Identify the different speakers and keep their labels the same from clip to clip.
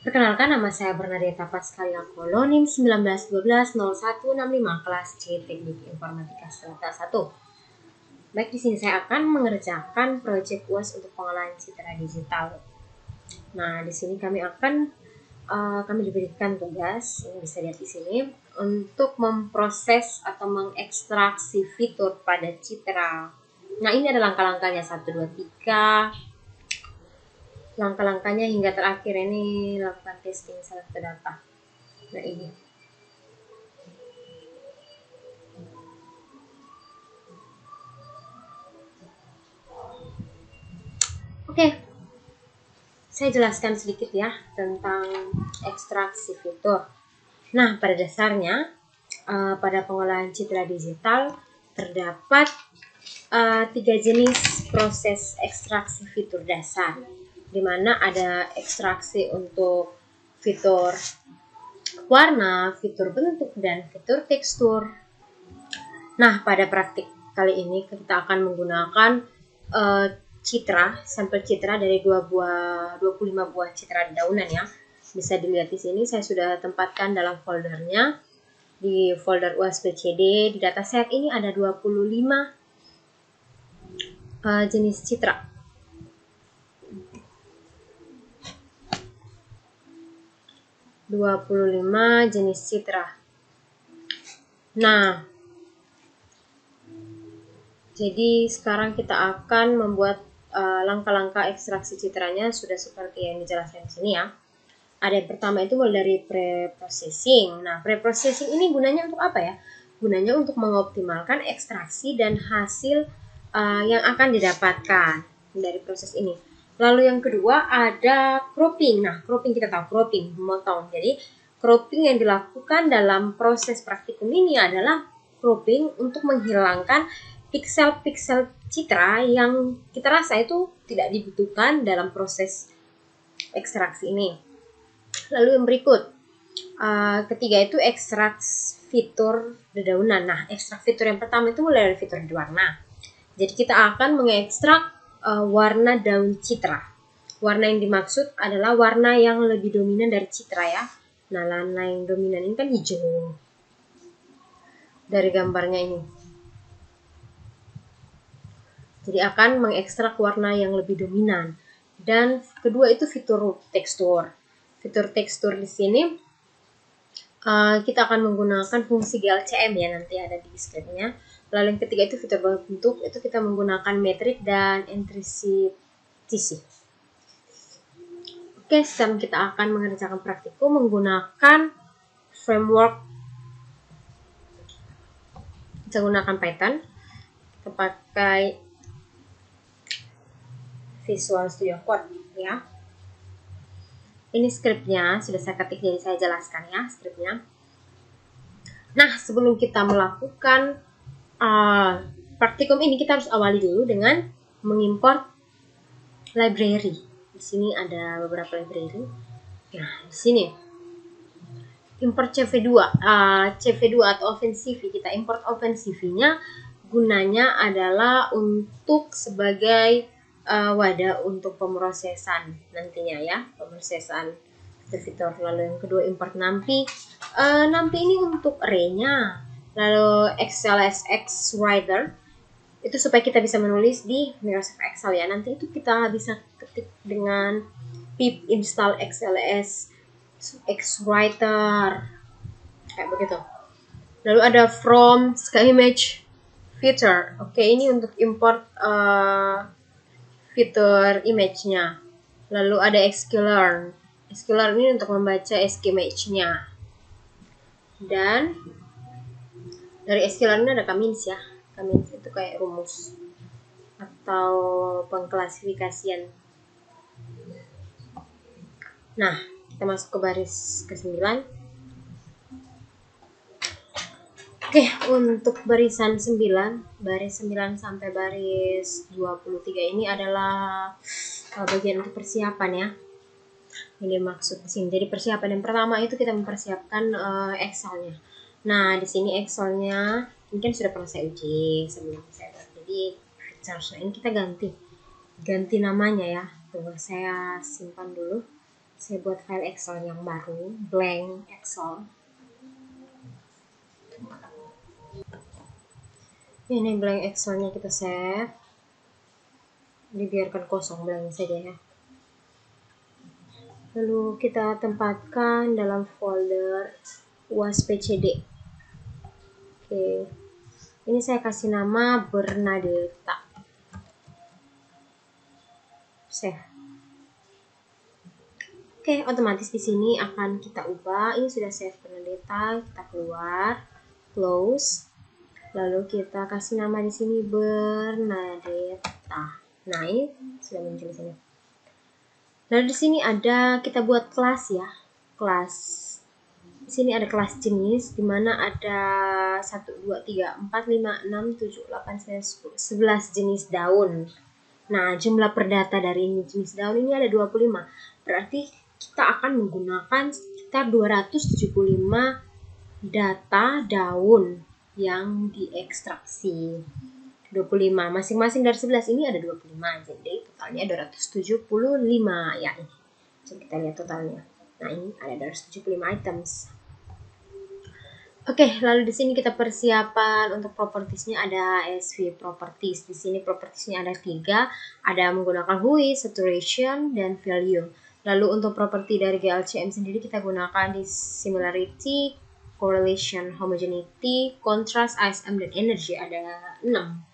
Speaker 1: Perkenalkan, nama saya Bernadetta Pascalia Kolo, NIM 19120165, kelas C Teknik Informatika Strata 1. Baik, di sini saya akan mengerjakan proyek UAS untuk pengolahan citra digital. Nah, di sini kami diberikan tugas, ini bisa lihat di sini, untuk memproses atau mengekstraksi fitur pada citra. Nah, ini ada langkah-langkahnya 1, 2, 3. Langkah-langkahnya hingga terakhir ini lakukan testing select data. Nah, ini. Oke, saya jelaskan sedikit ya tentang ekstraksi fitur. Nah, pada dasarnya pada pengolahan citra digital terdapat 3 jenis proses ekstraksi fitur dasar, di mana ada ekstraksi untuk fitur warna, fitur bentuk, dan fitur tekstur. Nah, pada praktik kali ini kita akan menggunakan sampel citra dari 25 buah citra dedaunan ya. Bisa dilihat di sini, saya sudah tempatkan dalam foldernya. Di folder UASBCD, di dataset ini ada 25 jenis citra. Nah, jadi sekarang kita akan membuat langkah-langkah ekstraksi citranya sudah seperti yang dijelaskan di sini ya. Ada yang pertama itu mulai dari pre-processing. Nah, pre-processing ini gunanya untuk apa ya? Gunanya untuk mengoptimalkan ekstraksi dan hasil yang akan didapatkan dari proses ini. Lalu yang kedua ada cropping. Nah, cropping kita tahu, cropping, memotong. Jadi, cropping yang dilakukan dalam proses praktikum ini adalah cropping untuk menghilangkan piksel-piksel citra yang kita rasa itu tidak dibutuhkan dalam proses ekstraksi ini. Lalu yang berikut, ketiga itu ekstrak fitur dedaunan. Nah, ekstrak fitur yang pertama itu mulai dari fitur warna. Jadi kita akan mengekstrak warna daun citra. Warna yang dimaksud adalah warna yang lebih dominan dari citra ya. Nah, warna yang dominan ini kan hijau dari gambarnya ini. Jadi akan mengekstrak warna yang lebih dominan. Dan kedua itu fitur tekstur. Fitur tekstur di sini kita akan menggunakan fungsi GLCM ya, nanti ada di skripnya. Lalu yang ketiga itu fitur bentuk, itu kita menggunakan metrik dan entrisity. Oke, sekarang kita akan mengerjakan praktikum menggunakan framework. Kita gunakan Python, kita pakai Visual Studio Code ya. Ini skripnya sudah saya ketik, jadi saya jelaskan ya skripnya. Nah, sebelum kita melakukan praktikum ini, kita harus awali dulu dengan mengimport library. Di sini ada beberapa library. Nah, di sini import CV2, CV2 atau OpenCV. Kita import OpenCV-nya, gunanya adalah untuk sebagai wadah untuk pemrosesan nantinya ya, pemrosesan fitur. Lalu yang kedua import NumPy. NumPy ini untuk array-nya. Lalu XLSX Writer itu supaya kita bisa menulis di Microsoft Excel ya. Nanti itu kita bisa ketik dengan pip install XLSX Writer kayak begitu. Lalu ada from SkyImage Feature. Oke, ini untuk import fitur image-nya. Lalu ada sklearn. Sklearn ini untuk membaca skimage-nya. Dan dari sklearn ini ada Kamins ya. Kamins itu kayak rumus atau pengklasifikasian. Nah, kita masuk ke baris ke-9. Oke, untuk barisan 9, baris 9 sampai baris 23 ini adalah bagian untuk persiapan ya. Ini maksud di sini. Jadi persiapan yang pertama itu kita mempersiapkan Excel-nya. Nah, di sini Excel-nya mungkin sudah pernah saya uji sebelum saya buat. Jadi features ini kita ganti namanya ya. Tuh, saya simpan dulu. Saya buat file Excel yang baru, blank Excel. Ini blank Excelnya kita save, dibiarkan kosong blank saja ya. Lalu kita tempatkan dalam folder UAS-PCD. Oke, ini saya kasih nama Bernadetta. Save. Oke, otomatis di sini akan kita ubah. Ini sudah save Bernadetta, kita keluar, close. Lalu kita kasih nama di sini Bernadetta. Nah, ini sudah muncul di sini. Lalu di sini ada, kita buat kelas ya. Kelas. Di sini ada kelas jenis, di mana ada 1, 2, 3, 4, 5, 6, 7, 8, 9, 10, 11 jenis daun. Nah, jumlah perdata dari ini jenis daun ini ada 25. Berarti kita akan menggunakan sekitar 275 data daun yang diekstraksi. 25, masing-masing dari 11 ini ada 25, jadi totalnya 275 ya. Ini coba kita lihat totalnya. Nah, ini ada 275 items. Oke, lalu di sini kita persiapan untuk propertiesnya. Ada ASV properties. Di sini propertiesnya ada 3, ada menggunakan who-is, saturation, dan value. Lalu untuk properti dari GLCM sendiri kita gunakan di similarity, correlation, homogeneity, contrast, ISM, dan energy. Ada 6.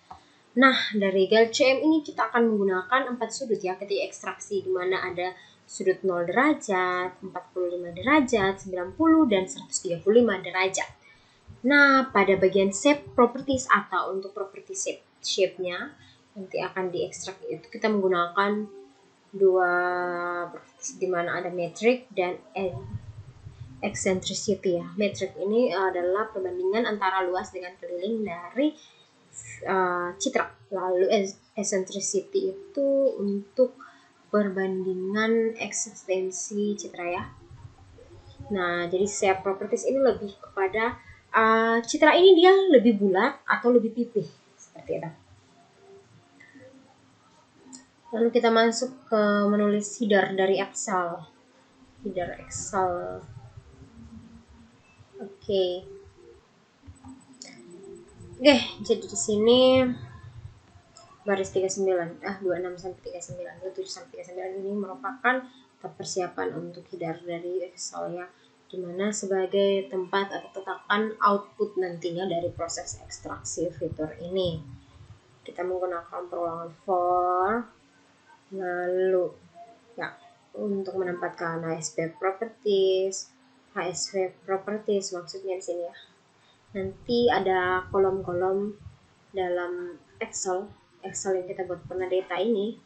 Speaker 1: Nah, dari GLCM ini kita akan menggunakan 4 sudut ya ketika ekstraksi, di mana ada sudut 0 derajat, 45 derajat, 90, dan 135 derajat. Nah, pada bagian shape properties atau untuk property shape-nya nanti akan diekstrak itu kita menggunakan 2 properties, di mana ada metric dan eccentricity ya. Metric ini adalah perbandingan antara luas dengan keliling dari citra. Lalu eccentricity itu untuk perbandingan eksistensi citra ya. Nah, jadi shape properties ini lebih kepada citra ini dia lebih bulat atau lebih pipih seperti itu. Lalu kita masuk ke menulis header dari Excel. Header Excel. Oke, jadi di sini baris 39, 26 sampai 39, 27 sampai 39 ini merupakan persiapan untuk header dari Excel ya, dimana sebagai tempat atau tetapan output nantinya dari proses ekstraksi fitur ini. Kita menggunakan perulangan for, lalu ya untuk menempatkan HSV properties maksudnya di sini ya. Nanti ada kolom-kolom dalam Excel yang kita buat Bernadetta ini.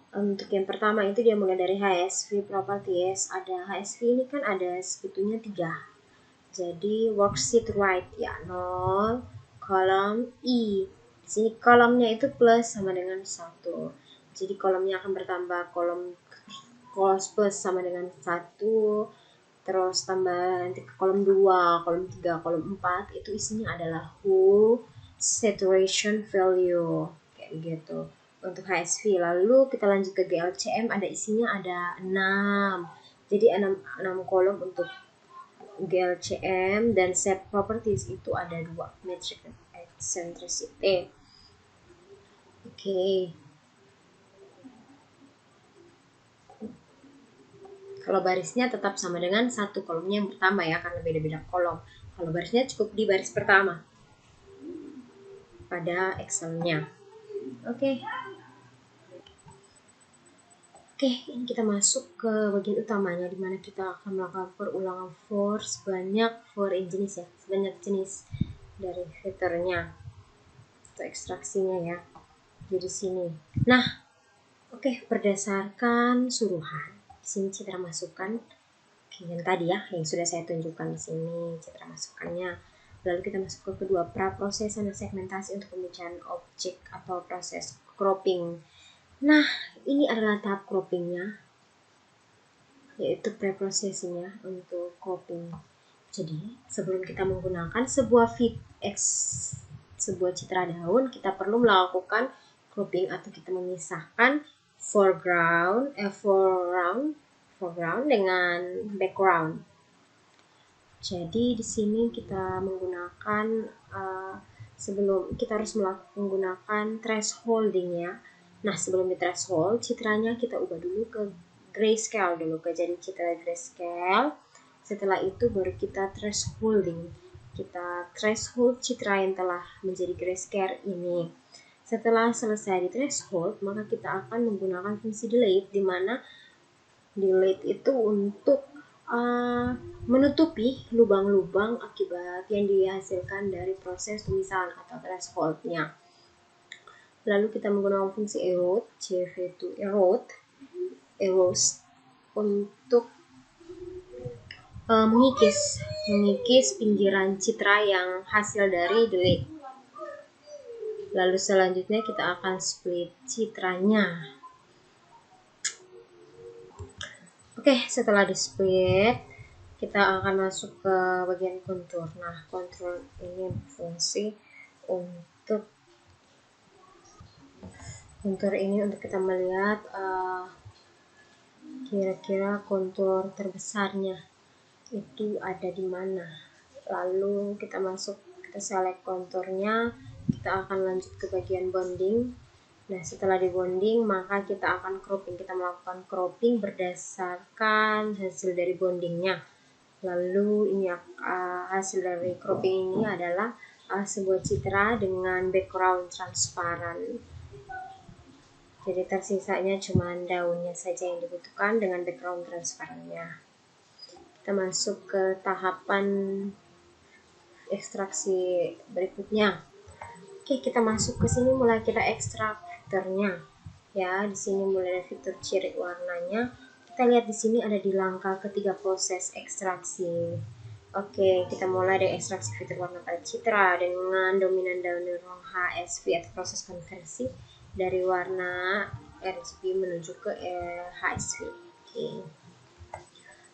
Speaker 1: Untuk yang pertama itu dia mulai dari HSV properties. Ada HSV ini kan ada sebetulnya 3. Jadi worksheet right ya 0, kolom I. Di sini kolomnya itu plus sama dengan 1. Jadi kolomnya akan bertambah, kolom plus sama dengan 1. Terus tambah nanti ke kolom 2, kolom 3, kolom 4 itu isinya adalah who, saturation, value kayak gitu untuk HSV. Lalu kita lanjut ke GLCM, ada isinya ada 6. Jadi 6 kolom untuk GLCM, dan set properties itu ada 2, metric dan eccentricity. Oke. Kalau barisnya tetap sama dengan 1 kolomnya yang pertama ya, karena beda-beda kolom. Kalau barisnya cukup di baris pertama pada Excelnya. Oke, ini kita masuk ke bagian utamanya, dimana kita akan melakukan perulangan for sebanyak sebanyak jenis dari fiturnya atau ekstraksinya ya. Jadi sini. Nah, berdasarkan suruhan. Di sini citra masukan yang tadi ya, yang sudah saya tunjukkan di sini citra masukannya. Lalu kita masuk ke kedua, praprosesan dan segmentasi untuk pembicaraan objek atau proses cropping. Nah, ini adalah tahap croppingnya, yaitu preprocessingnya untuk cropping. Jadi, sebelum kita menggunakan sebuah citra daun, kita perlu melakukan cropping atau kita memisahkan foreground foreground dengan background. Jadi di sini kita menggunakan sebelum kita harus menggunakan thresholding ya. Nah, sebelum di threshold, citranya kita ubah dulu ke grayscale dulu, ke jadi citra grayscale. Setelah itu baru kita thresholding. Kita threshold citra yang telah menjadi grayscale ini. Setelah selesai di threshold, maka kita akan menggunakan fungsi delete, di mana delete itu untuk menutupi lubang-lubang akibat yang dihasilkan dari proses pemisahan atau thresholdnya. Lalu kita menggunakan fungsi erode, cv2 erode untuk mengikis pinggiran citra yang hasil dari delete. Lalu selanjutnya kita akan split citranya. Oke, setelah di split, kita akan masuk ke bagian kontur. Nah, kontur ini berfungsi untuk kita melihat kira-kira kontur terbesarnya itu ada di mana. Lalu kita select konturnya, kita akan lanjut ke bagian bonding. Nah, setelah di bonding, maka kita akan cropping. Kita melakukan cropping berdasarkan hasil dari bondingnya. Lalu ini hasil dari cropping ini adalah sebuah citra dengan background transparan. Jadi tersisanya cuma daunnya saja yang dibutuhkan dengan background transparannya. Kita masuk ke tahapan ekstraksi berikutnya. Oke, kita masuk ke sini, mulai kita ekstrak fiturnya. Ya, di sini mulai dari fitur ciri warnanya. Kita lihat di sini ada di langkah ketiga proses ekstraksi. Oke, kita mulai dari ekstraksi fitur warna pada citra dengan dominan daun ruang HSV atau proses konversi dari warna RGB menuju ke HSV.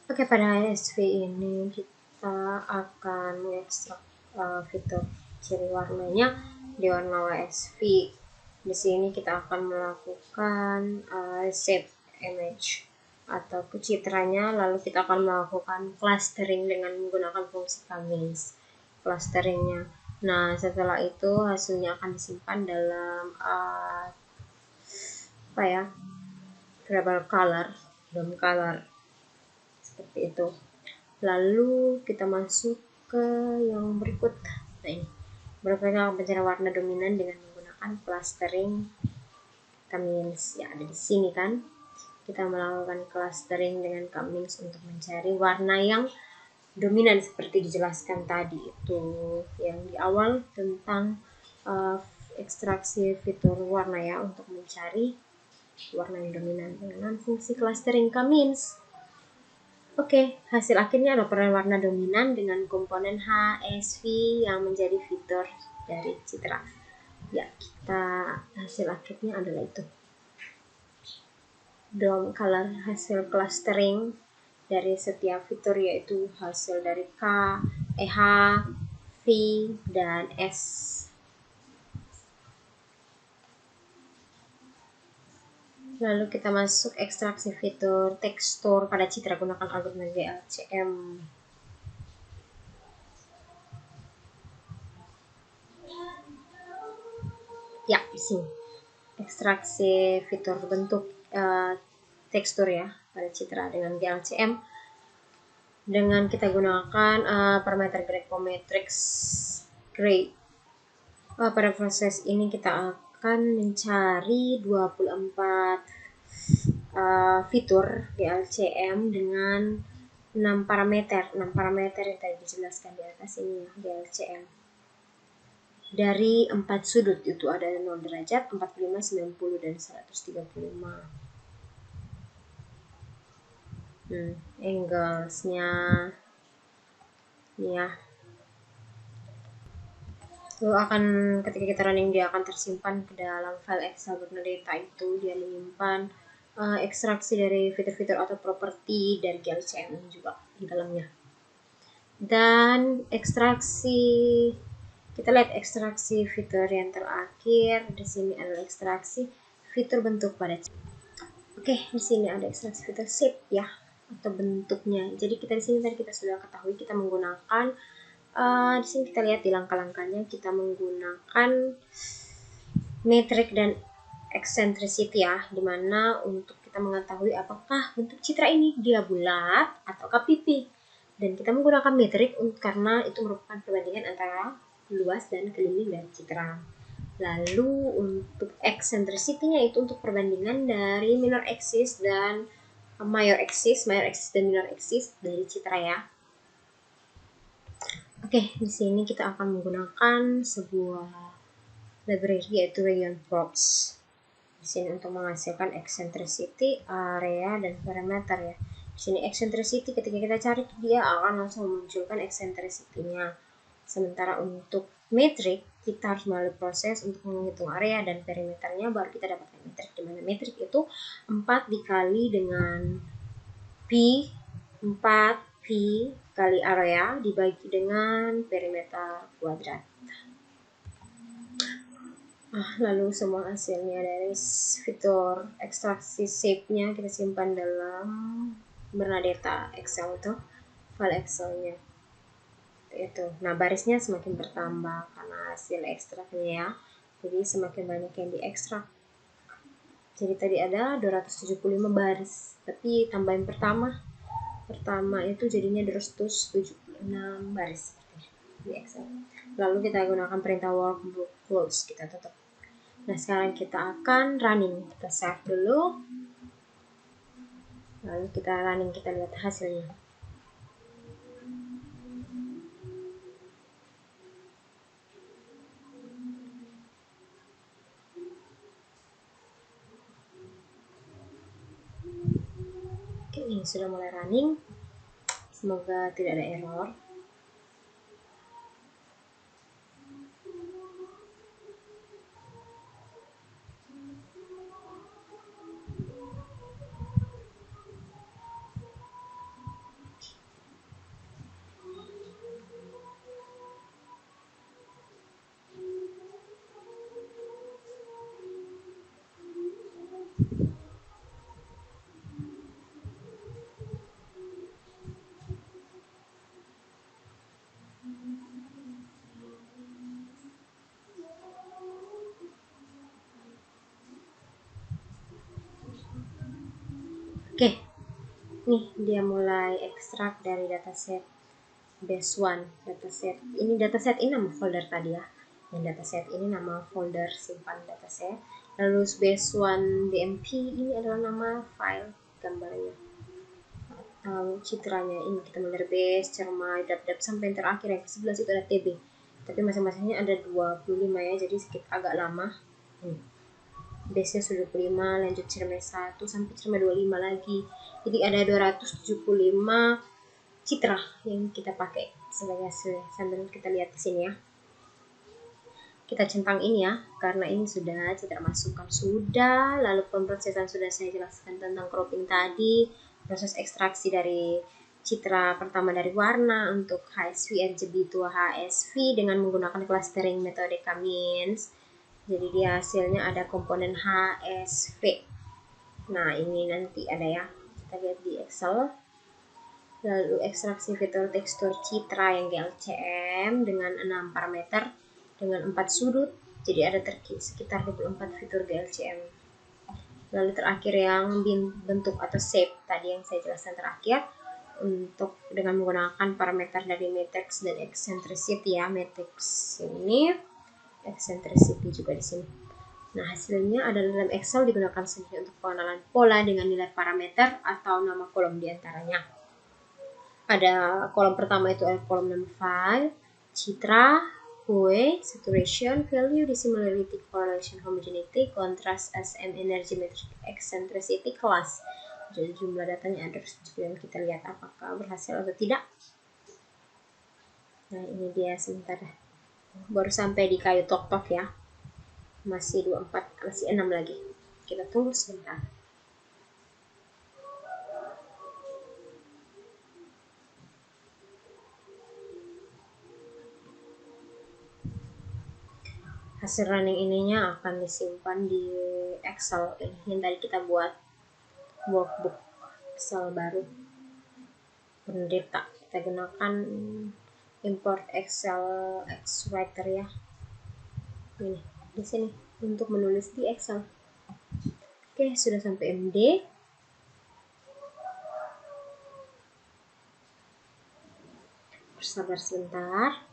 Speaker 1: Oke, pada HSV ini kita akan mengekstrak fitur ciri warnanya di warna WSV. Di sini kita akan melakukan save image atau citranya, lalu kita akan melakukan clustering dengan menggunakan fungsi Cummings clusteringnya. Nah, setelah itu hasilnya akan disimpan dalam variable color, seperti itu. Lalu kita masuk ke yang berikut. Nah, ini berikutnya pencarian warna dominan dengan menggunakan clustering Cummings. Ya, ada di sini kan. Kita melakukan clustering dengan Cummings untuk mencari warna yang dominan seperti dijelaskan tadi itu yang di awal tentang ekstraksi fitur warna ya, untuk mencari warna yang dominan dengan fungsi clustering Cummings. Oke, hasil akhirnya adalah peran warna dominan dengan komponen HSV yang menjadi fitur dari citra. Ya, hasil akhirnya adalah itu. DOM color hasil clustering dari setiap fitur, yaitu hasil dari K, H, V, dan S. Lalu kita masuk ekstraksi fitur tekstur pada citra gunakan algoritma GLCM. Ya, di sini ekstraksi fitur bentuk tekstur ya pada citra dengan GLCM dengan kita gunakan parameter Gracometrix Gray. Pada proses ini kita akan mencari 24 fitur GLCM dengan 6 parameter yang tadi dijelaskan di atas ini ya, GLCM. Dari 4 sudut, itu ada 0 derajat, 45, 90, dan 135. Anglesnya ya. Lalu ketika kita running, dia akan tersimpan ke dalam file Excel bernama data. Itu dia menyimpan ekstraksi dari fitur-fitur atau properti dari GLCM juga di dalamnya. Dan kita lihat ekstraksi fitur yang terakhir. Di sini adalah ekstraksi fitur bentuk pada citra. Oke, di sini ada ekstraksi fitur shape ya. atau bentuknya. Jadi kita di sini tadi kita sudah ketahui kita menggunakan di sini kita lihat di langkah-langkahnya kita menggunakan metrik dan eccentricity ya, dimana untuk kita mengetahui apakah bentuk citra ini dia bulat ataukah pipi, dan kita menggunakan metrik karena itu merupakan perbandingan antara luas dan keliling dari citra. Lalu untuk eccentricity-nya itu untuk perbandingan dari minor axis dan major axis dan minor axis dari citra ya. Oke, di sini kita akan menggunakan sebuah library yaitu Region Props. Di sini untuk menghasilkan eccentricity, area, dan parameter ya. Di sini eccentricity ketika kita cari dia akan langsung memunculkan eccentricity-nya. Sementara untuk metrik kita harus melalui proses untuk menghitung area dan perimeternya baru kita dapatkan metrik, di mana metrik itu 4 dikali dengan pi 4 pi kali area dibagi dengan perimeter kuadrat. Lalu semua hasilnya dari fitur ekstraksi shape-nya kita simpan dalam Bernadetta Excel itu, file Excel-nya itu. Nah, barisnya semakin bertambah karena hasil ekstraknya ya. Jadi semakin banyak yang diekstrak. Jadi tadi ada 275 baris, tapi tambahan pertama itu jadinya 276 baris di Excel. Lalu kita gunakan perintah workbook close, kita tutup. Nah, sekarang kita akan running. Kita save dulu. Lalu kita running, kita lihat hasilnya. Oke, ini sudah mulai running. Semoga tidak ada error. Oke, nih dia mulai ekstrak dari dataset base 1 dataset. Ini dataset ini nama folder tadi ya. Yang dataset ini nama folder simpan dataset. Lalu base 1 DMP ini adalah nama file gambarnya atau citranya. Ini kita mulai base, cermai, dap sampai yang terakhir yang ke-11 itu ada TB. Tapi masing-masingnya ada 25 ya, jadi sedikit agak lama. Base-nya sudah 25, lanjut cermai 1 sampai cermai 25 lagi. Jadi ada 275 citra yang kita pakai sebagai hasil. Sambil kita lihat di sini ya. Kita centang ini ya, karena ini sudah citra masukan sudah, lalu pemrosesan sudah saya jelaskan tentang cropping tadi, proses ekstraksi dari citra pertama dari warna untuk HSV, RGB to HSV dengan menggunakan clustering metode K-means. Jadi dia hasilnya ada komponen HSV. Nah, ini nanti ada ya. Kita lihat di Excel. Lalu ekstraksi fitur tekstur citra yang GLCM dengan 6 parameter dengan 4 sudut. Jadi ada sekitar 24 fitur GLCM. Lalu terakhir yang bentuk atau shape tadi yang saya jelaskan terakhir untuk dengan menggunakan parameter dari matrix dan eccentricity ya. Matrix ini, eccentricity juga di sini. Nah, hasilnya ada dalam Excel digunakan sendiri untuk pengenalan pola dengan nilai parameter atau nama kolom diantaranya. Ada kolom pertama itu adalah kolom nama file, citra, hue, saturation, value, dissimilarity, correlation, homogeneity, contrast, SM, energy, metric, eccentricity, class. Jadi jumlah datanya ada dan kita lihat apakah berhasil atau tidak. Nah, ini dia sebentar. Baru sampai di kayu tok-tok ya. Masih 24, masih 6 lagi. Kita tunggu sebentar. Hasil running ininya akan disimpan di Excel ini yang tadi kita buat workbook Excel baru. Bernadetta. Kita gunakan import Excel X-Writer ya. Ini di sini untuk menulis di Excel. Oke, sudah sampai MD. Bersabar sebentar.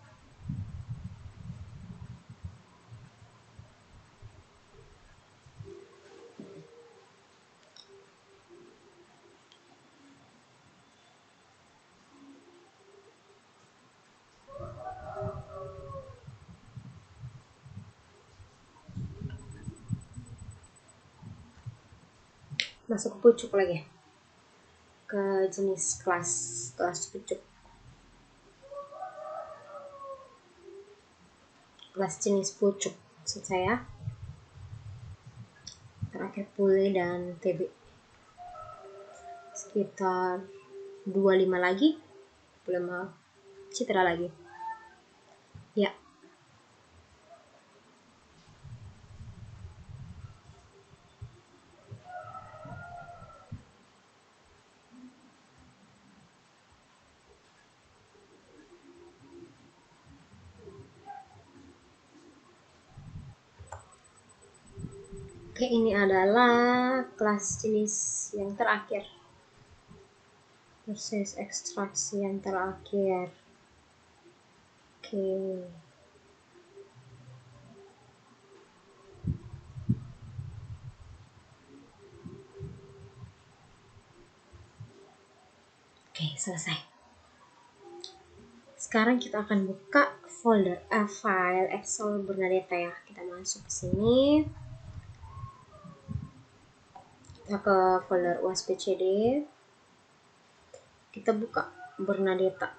Speaker 1: Masuk ke pucuk lagi, ke jenis kelas pucuk, kelas jenis pucuk maksud saya. Terakhir pulih dan TB sekitar 25 lagi, 25 citra lagi ya. Oke, ini adalah kelas jenis yang terakhir, proses ekstraksi yang terakhir. Oke, selesai. Sekarang kita akan buka folder file Excel Bernadetta ya. Kita masuk ke sini. Kita ke folder USBCD. Kita buka Bernadetta.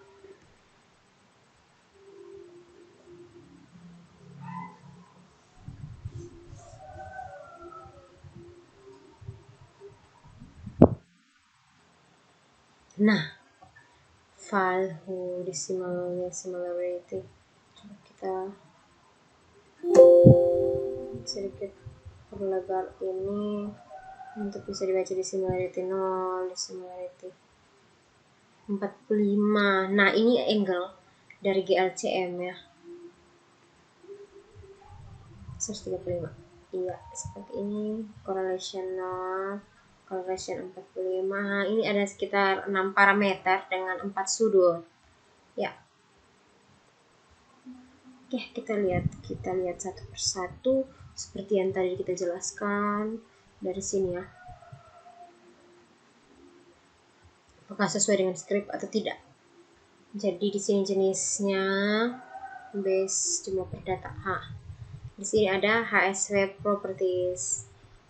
Speaker 1: Nah, file who similarity. Coba kita sedikit perlebar ini untuk bisa dibaca di similarity 0, di similarity 45. Nah, ini angle dari GLCM ya. 135. Iya, seperti ini. Correlation 0, correlation 45. Nah, ini ada sekitar 6 parameter dengan 4 sudut. Ya. Oke, kita lihat satu persatu seperti yang tadi kita jelaskan dari sini ya. Apakah sesuai dengan script atau tidak? Jadi di sini jenisnya base jumlah perdata. Di sini ada HSV properties.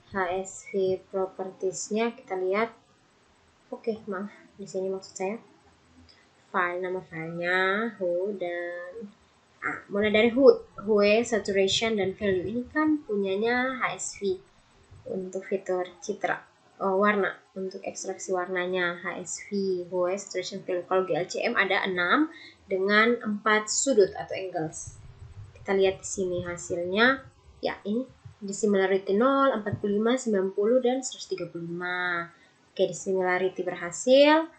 Speaker 1: HSV propertiesnya kita lihat. Oke, maaf. Di sini maksud saya file, nama filenya, who, dan mulai dari hue, saturation, dan value. Ini kan punyanya HSV untuk fitur citra. Warna, untuk ekstraksi warnanya HSV, hue, saturation, value. Kalau GLCM ada 6 dengan 4 sudut atau angles. Kita lihat di sini hasilnya. Ya, ini di similarity 0, 45, 90, dan 135. Oke, di similarity berhasil.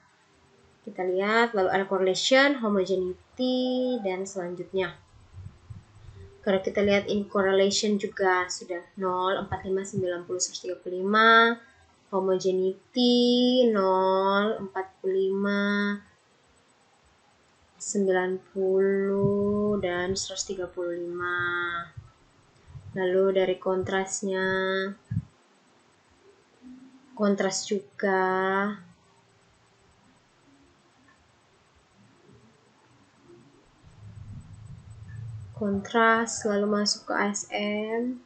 Speaker 1: Kita lihat, lalu ada correlation, homogeneity, dan selanjutnya. Kalau kita lihat ini correlation juga sudah 0, 45, 90, 135. Homogeneity 0, 45, 90, dan 135. Lalu dari kontrasnya, kontras juga. Kontras, lalu masuk ke ASM.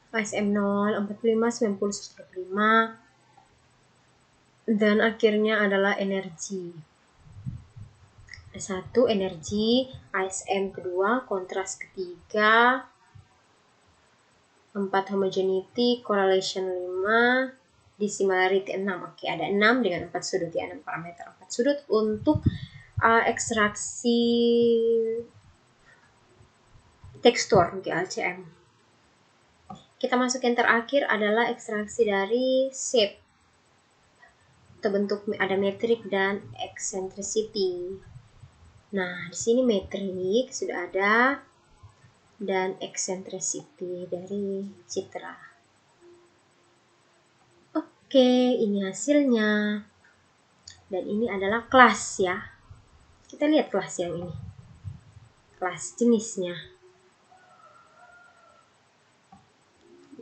Speaker 1: ASM 0, 45, 90, 135. Dan akhirnya adalah energi. Ada 1 energi, ASM kedua, kontras ketiga, 4 homogeneity, correlation 5, dissimilarity 6. Oke, ada 6 dengan 4 sudut ya, 6 parameter 4 sudut untuk ekstraksi tekstur GLCM. Kita masuk yang terakhir adalah ekstraksi dari shape. terbentuk ada metrik dan eccentricity. Nah, di sini metrik sudah ada dan eccentricity dari citra. Oke, ini hasilnya. Dan ini adalah kelas ya. Kita lihat kelas yang ini. Kelas jenisnya.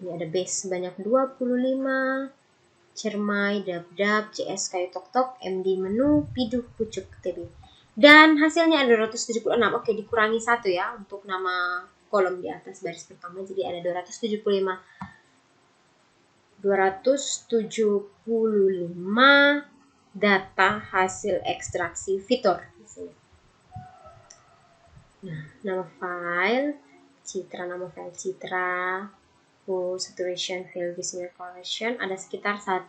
Speaker 1: Ini ada base sebanyak 25, cermai, dab-dab, CS kayu tok-tok, MD menu, piduh, pucuk, TB. Dan hasilnya ada 276. Oke, dikurangi 1 ya untuk nama kolom di atas baris pertama. Jadi ada 275 data hasil ekstraksi fitur di sini. Nah, nama file citra, saturation, fill, decimal collection ada sekitar 1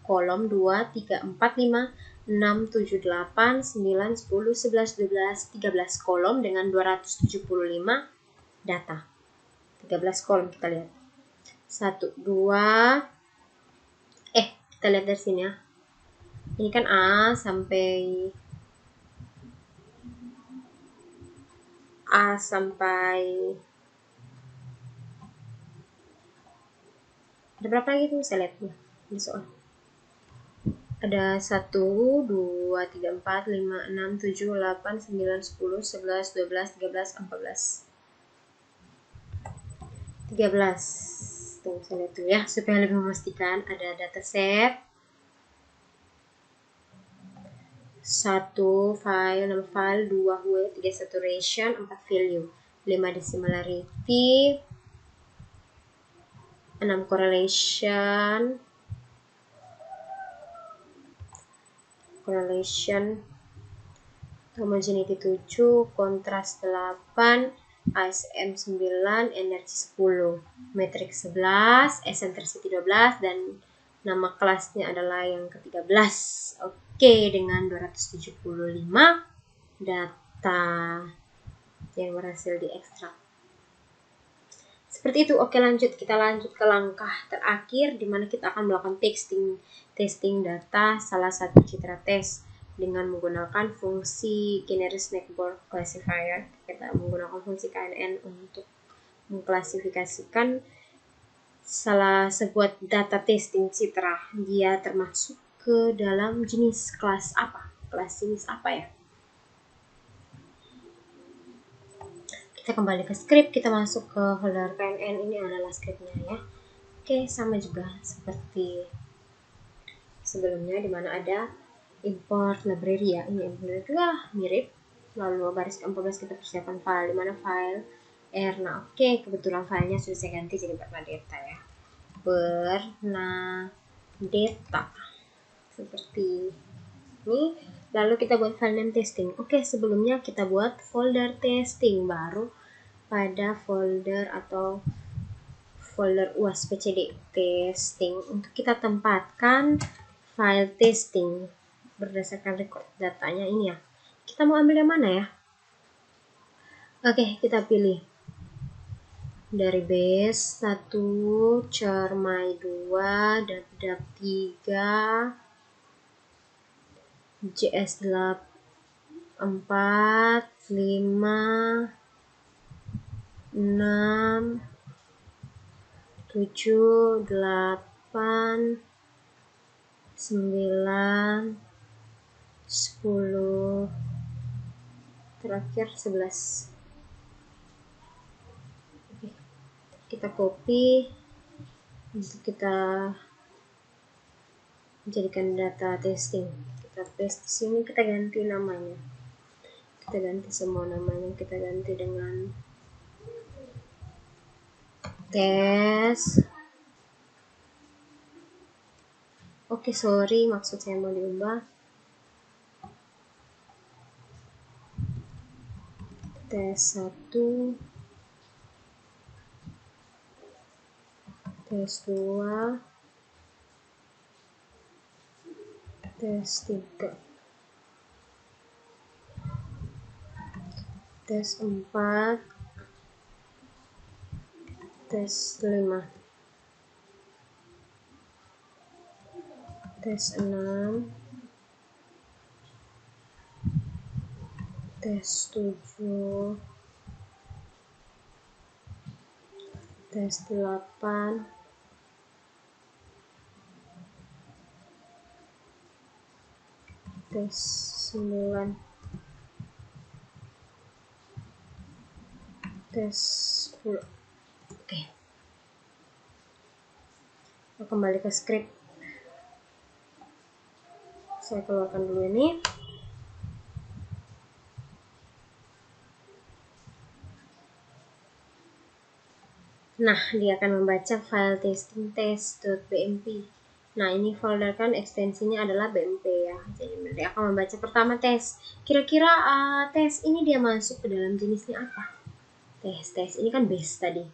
Speaker 1: kolom, 2, 3, 4, 5, 6, 7, 8, 9, 10, 11, 12, 13 kolom dengan 275 data. 13 kolom kita lihat. 1, 2, kita lihat dari sini ya. Ini kan A sampai ada berapa lagi tuh, saya lihat nih di soal. Ada 1, 2, 3, 4, 5, 6, 7, 8, 9, 10, 11, 12, 13, 14. 13. Tuh, saya lihat tuh ya, supaya lebih memastikan. Ada dataset. 1 file, nama file, 2 weight, 3 saturation, 4 value, 5 dissimilarity, 6 correlation, homogeneity 7, kontras 8, ASM 9, energi 10, metrik 11, eccentricity 12, dan nama kelasnya adalah yang ke-13. Oke, dengan 275 data yang berhasil diekstrak. Seperti itu. Oke, lanjut. Kita lanjut ke langkah terakhir di mana kita akan melakukan testing data salah satu citra tes dengan menggunakan fungsi Canary Snackboard Classifier. Kita menggunakan fungsi KNN untuk mengklasifikasikan salah sebuah data testing citra. Dia termasuk ke dalam jenis kelas apa? Kelas jenis apa ya? Kita kembali ke script, kita masuk ke folder KNN. Ini adalah scriptnya ya. Oke, sama juga seperti sebelumnya di mana ada import library ya. Ini import juga mirip. Lalu baris ke-14 kita persiapkan file, di mana file R. Nah, oke, kebetulan filenya sudah saya ganti jadi Bernadetta ya. Bernadetta. Seperti ini. Lalu kita buat file name testing. Oke, sebelumnya kita buat folder testing, baru pada folder atau folder UAS PCD testing untuk kita tempatkan file testing berdasarkan record datanya ini ya. Kita mau ambil yang mana ya? Oke, kita pilih dari base 1, cermai 2, dab 3, JS 4, 5, 6, 7, 8, 9, 10, terakhir 11. Oke, kita copy untuk kita jadikan data testing. Kita paste di sini, kita ganti namanya. Kita ganti semua namanya, kita ganti dengan tes. Oke, sorry, maksud saya mau diubah. Tes 1, tes 2, tes 3, tes 4, tes 5. tes 6, tes 7, tes 8, tes 9, tes 10. Oke. Kita kembali ke script. Saya keluarkan dulu ini. Nah, dia akan membaca file testing test.bmp. Nah, ini folder kan ekstensinya adalah bmp ya. Jadi dia akan membaca pertama tes. Kira-kira tes ini dia masuk ke dalam jenisnya apa? Tes ini kan base tadi.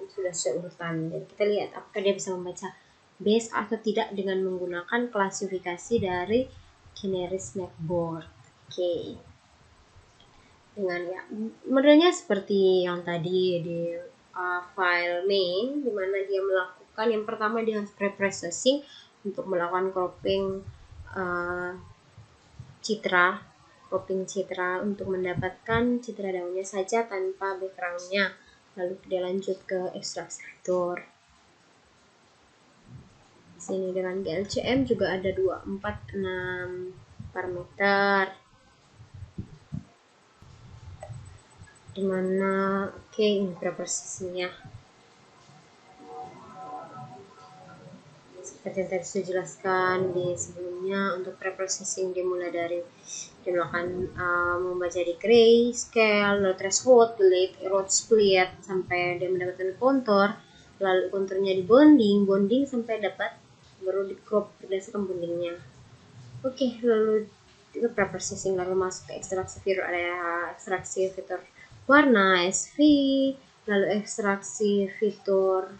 Speaker 1: Sudah sesuai urutan. Jadi kita lihat apakah dia bisa membaca base atau tidak dengan menggunakan klasifikasi dari Canary Snackboard. Oke. Dengan ya modelnya seperti yang tadi di file main, dimana dia melakukan yang pertama dia harus preprocessing untuk melakukan cropping cropping citra untuk mendapatkan citra daunnya saja tanpa backgroundnya. Lalu dia lanjut ke ekstraksi fitur. Di sini dengan GLCM juga ada 2, 4, 6 parameter. Dimana ini preprocessingnya seperti yang tadi sudah jelaskan di sebelumnya. Untuk preprocessing dimulai dari dia melakukan membaca di grayscale, lalu threshold, delete, erode, split sampai dia mendapatkan kontur, lalu konturnya di bonding sampai dapat, baru di crop berdasarkan bondingnya. Oke, lalu itu preprocessing, lalu masuk ke ekstraksi fitur. Ada ekstraksi fitur warna SV, lalu ekstraksi fitur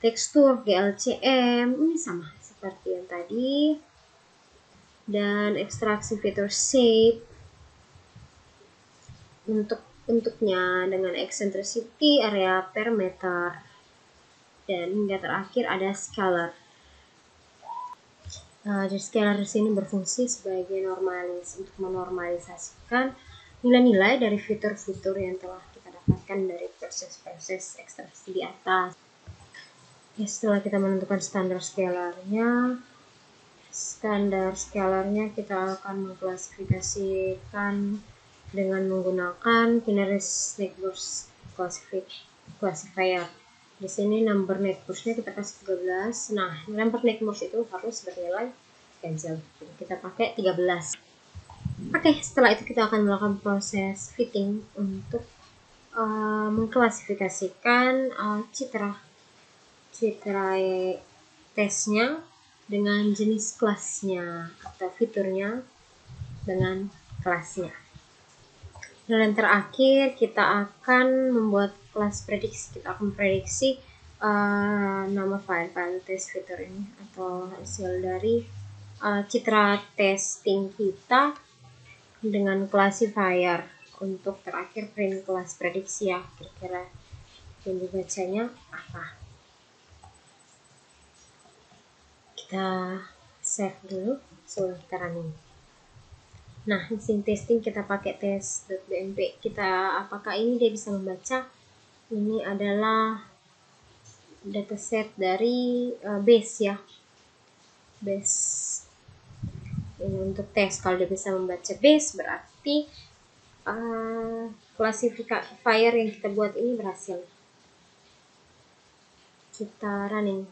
Speaker 1: tekstur GLCM, ini sama seperti yang tadi, dan ekstraksi fitur shape untuk bentuknya dengan eccentricity, area perimeter, dan hingga terakhir ada scalar. Jadi scalar di sini berfungsi sebagai normalis untuk menormalisasikan nilai-nilai dari fitur-fitur yang telah kita dapatkan dari proses-proses ekstraksi di atas. Ya, setelah kita menentukan standar scalarnya kita akan mengklasifikasikan dengan menggunakan Canary Snackboard classifier. Di sini number networks-nya kita kasih 13. Nah, number networks itu harus bernilai ganjil. Jadi kita pakai 13. Oke, setelah itu kita akan melakukan proses fitting untuk mengklasifikasikan citra tesnya dengan jenis kelasnya atau fiturnya dengan kelasnya. Dan terakhir kita akan membuat kelas prediksi. Kita akan prediksi nama file test fitur ini atau hasil dari citra testing kita dengan classifier. Untuk terakhir print kelas prediksi ya, kira-kira yang dibacanya apa. Kita save dulu sebelum kita running. Nah, di sini testing kita pakai test.bmp. Apakah ini dia bisa membaca? Ini adalah dataset dari base ya. Base. Ini untuk tes. Kalau dia bisa membaca base berarti classifier yang kita buat ini berhasil. Kita running.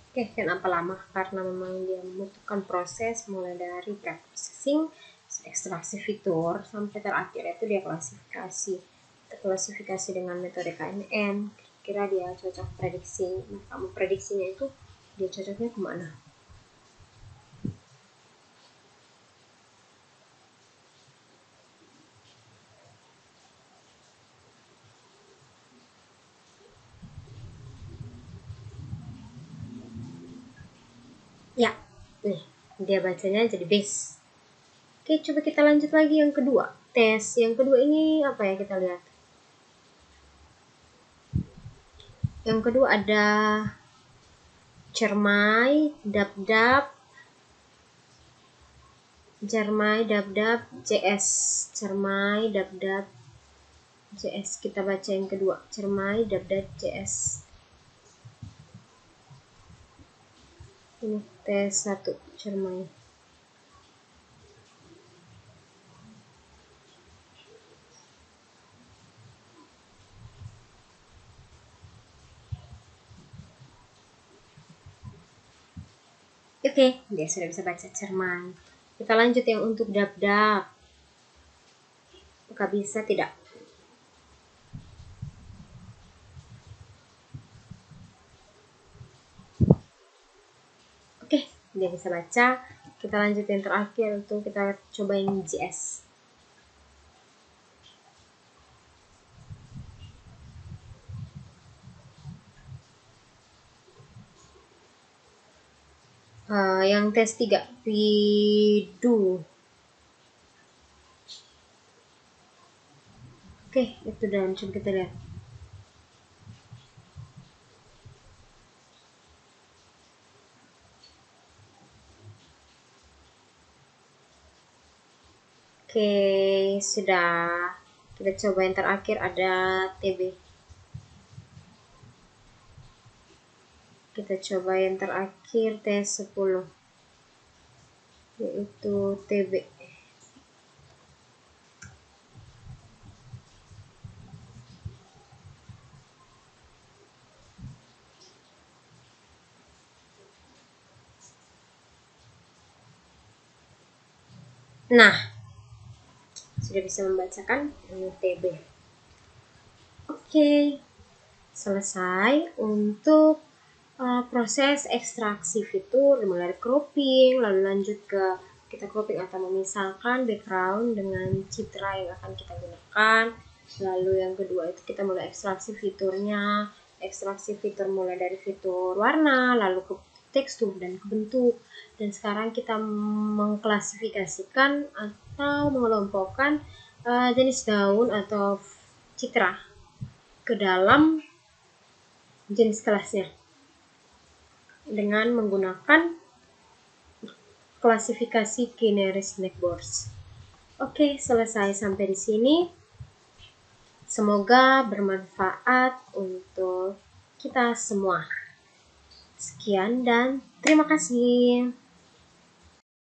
Speaker 1: Oke, kenapa lama? Karena memang dia membutuhkan proses mulai dari preprocessing, ekstraksi fitur, sampai terakhir itu dia klasifikasi dengan metode KNN. Kira dia cocok prediksi. Nah, kamu prediksinya itu dia cocoknya kemana? Ya, nih dia bacanya jadi base. Oke, coba kita lanjut lagi yang kedua. Tes yang kedua ini apa ya, kita lihat. Yang kedua ada cermai, dap-dap, cermai, dap-dap, cs. Cermai, dap-dap, cs. Kita baca yang kedua. Cermai, dap-dap, cs. Ini tes 1, cermai. Oke, dia sudah bisa baca cermai. Kita lanjut yang untuk dap-dap. Apakah bisa? Tidak. Oke, dia bisa baca. Kita lanjut yang terakhir, untuk kita cobain JS. Yang tes 3, pidu. Oke, itu dan coba kita lihat. Oke, sudah. Kita coba yang terakhir, ada TB. Kita coba yang terakhir, T10, yaitu TB. Nah, sudah bisa membacakan TB. Oke, selesai untuk proses ekstraksi fitur, mulai dari cropping, lalu lanjut ke kita cropping atau memisahkan background dengan citra yang akan kita gunakan. Lalu yang kedua itu kita mulai ekstraksi fiturnya, ekstraksi fitur mulai dari fitur warna, lalu ke tekstur dan ke bentuk. Dan sekarang kita mengklasifikasikan atau mengelompokkan jenis daun atau citra ke dalam jenis kelasnya dengan menggunakan klasifikasi Kinary Snackboards. Oke, selesai sampai di sini. Semoga bermanfaat untuk kita semua. Sekian dan terima kasih.